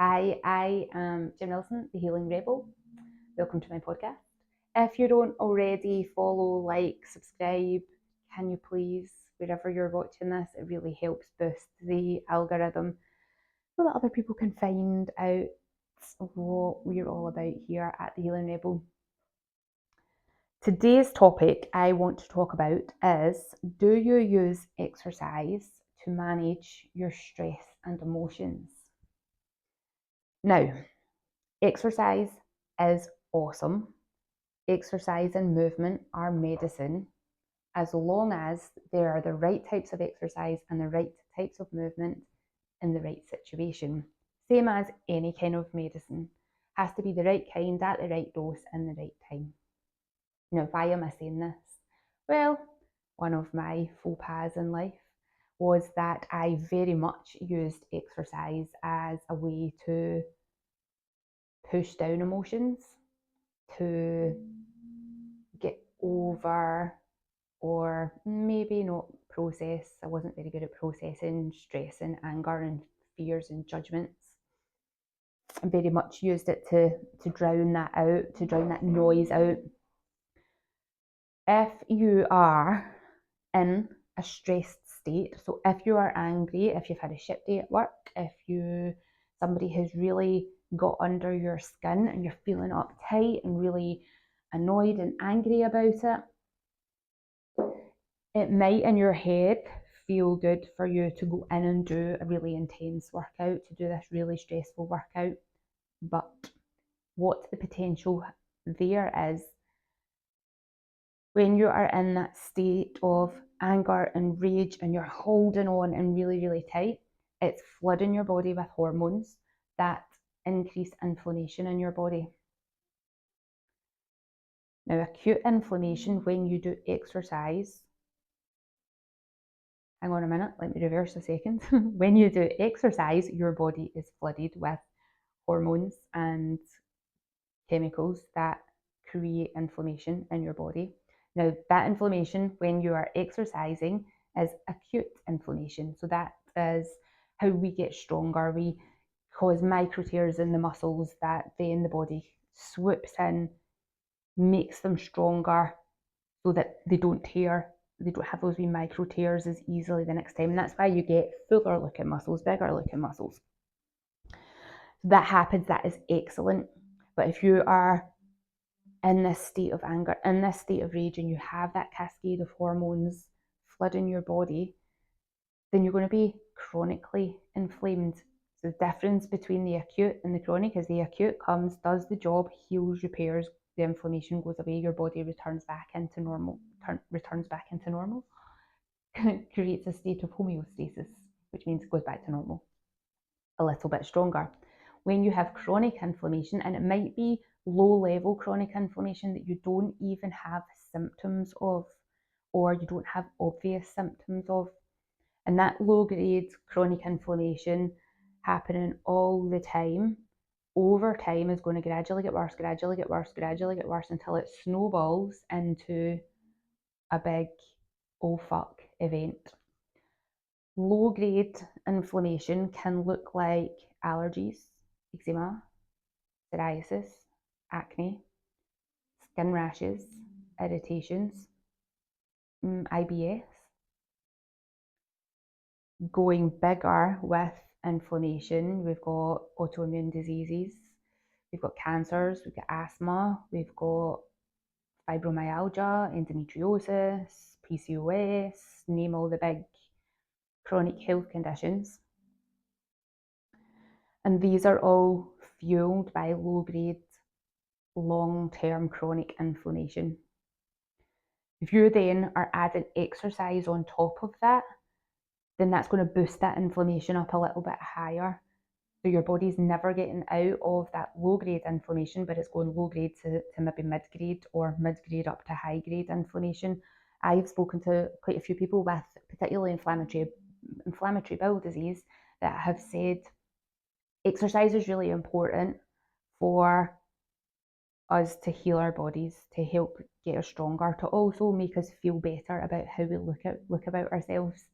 Hi, I am Jim Nelson, the Healing Rebel. Welcome to my podcast. If you don't already follow, like, subscribe, can you please, wherever you're watching this, it really helps boost the algorithm so that other people can find out what we're all about here at the Healing Rebel. Today's topic I want to talk about is, do you use exercise to manage your stress and emotions? Now, exercise is awesome. Exercise and movement are medicine as long as there are the right types of exercise and the right types of movement in the right situation. Same as any kind of medicine. Has to be the right kind at the right dose in the right time. Now, why am I saying this? Well, one of my faux pas in life was that I very much used exercise as a way to push down emotions, to get over, or maybe not process. I wasn't very good at processing stress and anger and fears and judgments. I very much used it to drown that out, to drown that noise out. If you are in a stressed state, so if you are angry, if you've had a shit day at work, if somebody has really got under your skin and you're feeling uptight and really annoyed and angry about it, it might in your head feel good for you to go in and do a really intense workout, to do this really stressful workout. But what the potential there is, when you are in that state of anger and rage and you're holding on and really, really tight, it's flooding your body with hormones that increase inflammation in your body. Now, acute inflammation when you do exercise, hang on a minute, let me reverse a second. When you do exercise, your body is flooded with hormones and chemicals that create inflammation in your body. Now, that inflammation when you are exercising is acute inflammation. So that is how we get stronger. We cause micro tears in the muscles that then the body swoops in, makes them stronger so that they don't tear. They don't have those wee micro tears as easily the next time. And that's why you get fuller looking muscles, bigger looking muscles. That happens, that is excellent. But if you are in this state of anger, in this state of rage, and you have that cascade of hormones flooding your body, then you're going to be chronically inflamed. So the difference between the acute and the chronic is the acute comes, does the job, heals, repairs, the inflammation goes away, your body returns back into normal, creates a state of homeostasis, which means it goes back to normal, a little bit stronger. When you have chronic inflammation, and it might be low level chronic inflammation that you don't even have symptoms of, or you don't have obvious symptoms of, and that low grade chronic inflammation happening all the time, over time, is going to gradually get worse, gradually get worse, gradually get worse until it snowballs into a big oh fuck event. Low grade inflammation can look like allergies, eczema, psoriasis, acne, skin rashes, irritations, IBS. Going bigger with inflammation, we've got autoimmune diseases, we've got cancers, we've got asthma, we've got fibromyalgia, endometriosis, PCOS, name all the big chronic health conditions. And these are all fueled by low-grade, long-term chronic inflammation. If you then are adding exercise on top of that, then that's going to boost that inflammation up a little bit higher. So your body's never getting out of that low-grade inflammation, but it's going low-grade to maybe mid-grade, or mid-grade up to high-grade inflammation. I've spoken to quite a few people with particularly inflammatory bowel disease that have said exercise is really important for us to heal our bodies, to help get us stronger, to also make us feel better about how we look about ourselves.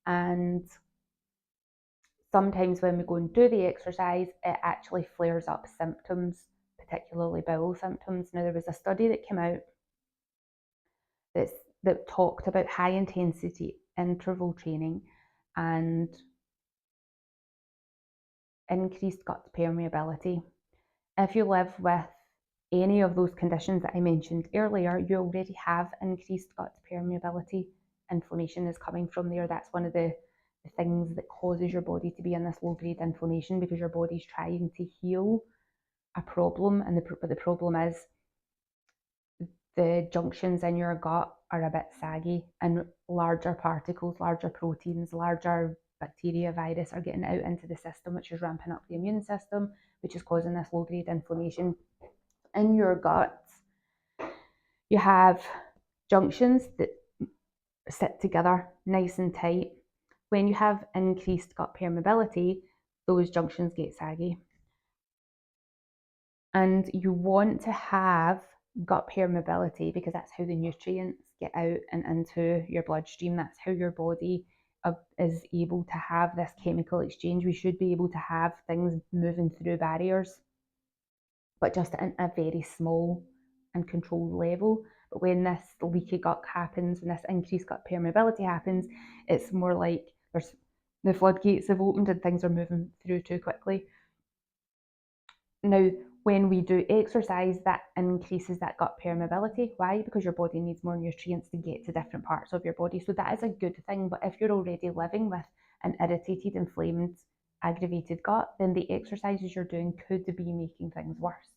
And sometimes when we go and do the exercise, it actually flares up symptoms, particularly bowel symptoms. Now, there was a study that came out that talked about high intensity interval training and increased gut permeability. If you live with any of those conditions that I mentioned earlier, you already have increased gut permeability. Inflammation is coming from there. That's one of the things that causes your body to be in this low grade inflammation, because your body's trying to heal a problem. But the problem is the junctions in your gut are a bit saggy, and larger particles, larger proteins, larger bacteria, virus are getting out into the system, which is ramping up the immune system, which is causing this low grade inflammation. In your gut, you have junctions that sit together nice and tight. When you have increased gut permeability, those junctions get saggy. And you want to have gut permeability because that's how the nutrients get out and into your bloodstream. That's how your body is able to have this chemical exchange. We should be able to have things moving through barriers, but just at a very small and controlled level. But when this leaky gut happens, when this increased gut permeability happens, it's more like the floodgates have opened and things are moving through too quickly. Now, when we do exercise, that increases that gut permeability. Why? Because your body needs more nutrients to get to different parts of your body. So that is a good thing. But if you're already living with an irritated, inflamed, aggravated gut, then the exercises you're doing could be making things worse.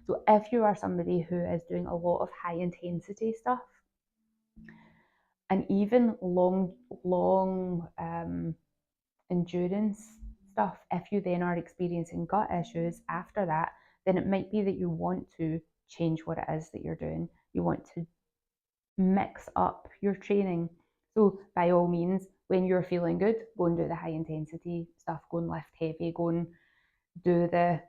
So if you are somebody who is doing a lot of high intensity stuff, and even long endurance stuff, if you then are experiencing gut issues after that, then it might be that you want to change what it is that you're doing. You want to mix up your training. So by all means, when you're feeling good, go and do the high intensity stuff, go and lift heavy, go and do the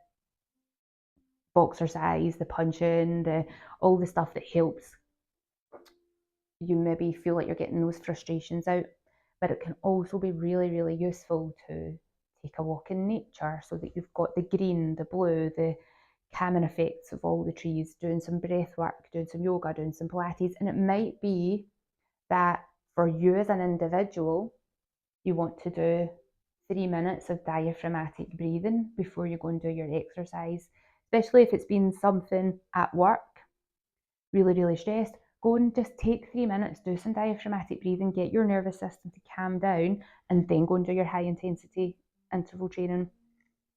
boxercise, the punching, all the stuff that helps you maybe feel like you're getting those frustrations out. But it can also be really, really useful to take a walk in nature so that you've got the green, the blue, the calming effects of all the trees, doing some breath work, doing some yoga, doing some Pilates. And it might be that for you as an individual, you want to do 3 minutes of diaphragmatic breathing before you go and do your exercise, especially if it's been something at work, really, really stressed. Go and just take 3 minutes, do some diaphragmatic breathing, get your nervous system to calm down, and then go and do your high intensity interval training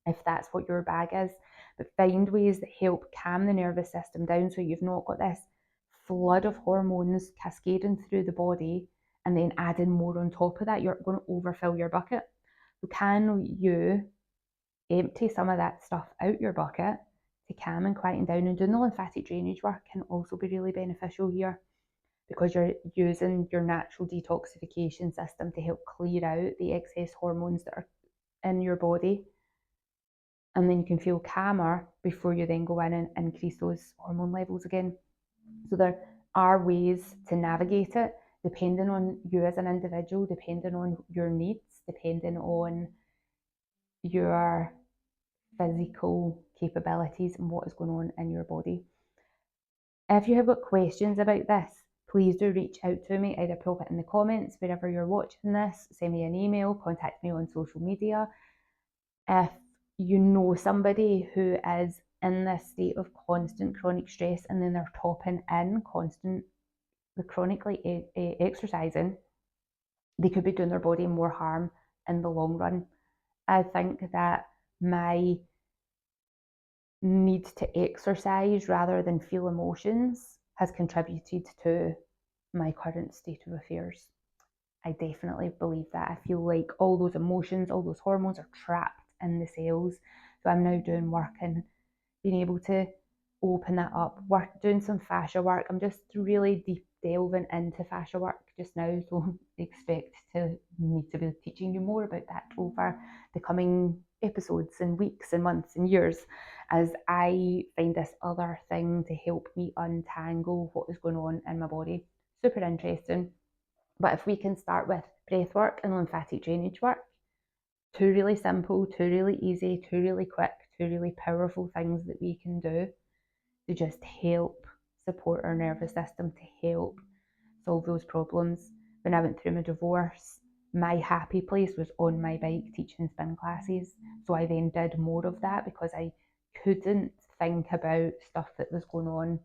if that's what your bag is. But find ways that help calm the nervous system down so you've not got this flood of hormones cascading through the body and then adding more on top of that. You're going to overfill your bucket. So can you empty some of that stuff out your bucket to calm and quieten down? And doing the lymphatic drainage work can also be really beneficial here, because you're using your natural detoxification system to help clear out the excess hormones that are in your body. And then you can feel calmer before you then go in and increase those hormone levels again. So there are ways to navigate it depending on you as an individual, depending on your needs, depending on your physical capabilities and what is going on in your body. If you have got questions about this, please do reach out to me, either pop it in the comments wherever you're watching this, send me an email, contact me on social media. If you know somebody who is in this state of constant chronic stress and then they're topping in the chronically exercising, they could be doing their body more harm in the long run. I think that my need to exercise rather than feel emotions has contributed to my current state of affairs. I definitely believe that. I feel like all those emotions, all those hormones are trapped in the cells. So I'm now doing work and being able to open that up, doing some fascia work. I'm just really deep delving into fascia work just now, so expect me to be teaching you more about that over the coming episodes and weeks and months and years, as I find this other thing to help me untangle what is going on in my body. Super interesting. But if we can start with breath work and lymphatic drainage work, Two really simple, two really easy, two really quick, two really powerful things that we can do to just help support our nervous system, to help solve those problems. When I went through my divorce, my happy place was on my bike teaching spin classes. So I then did more of that because I couldn't think about stuff that was going on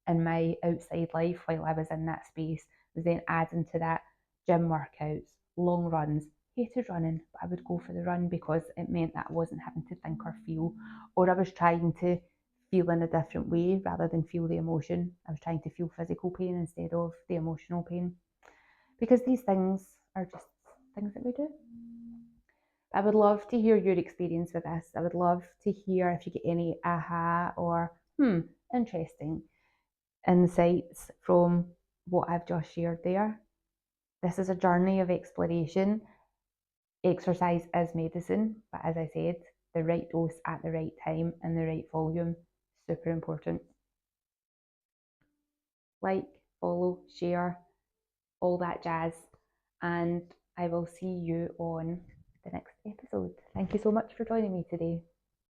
in my outside life while I was in that space. I was then adding to that gym workouts, long runs. Hated running, but I would go for the run because it meant that I wasn't having to think or feel, or I was trying to feel in a different way rather than feel the emotion. I was trying to feel physical pain instead of the emotional pain, because these things are just things that we do. I would love to hear your experience with this. I would love to hear if you get any aha or interesting insights from what I've just shared there. This is a journey of exploration. Exercise is medicine, but as I said, the right dose at the right time and the right volume, super important. Like, follow, share, all that jazz, and I will see you on the next episode. Thank you so much for joining me today.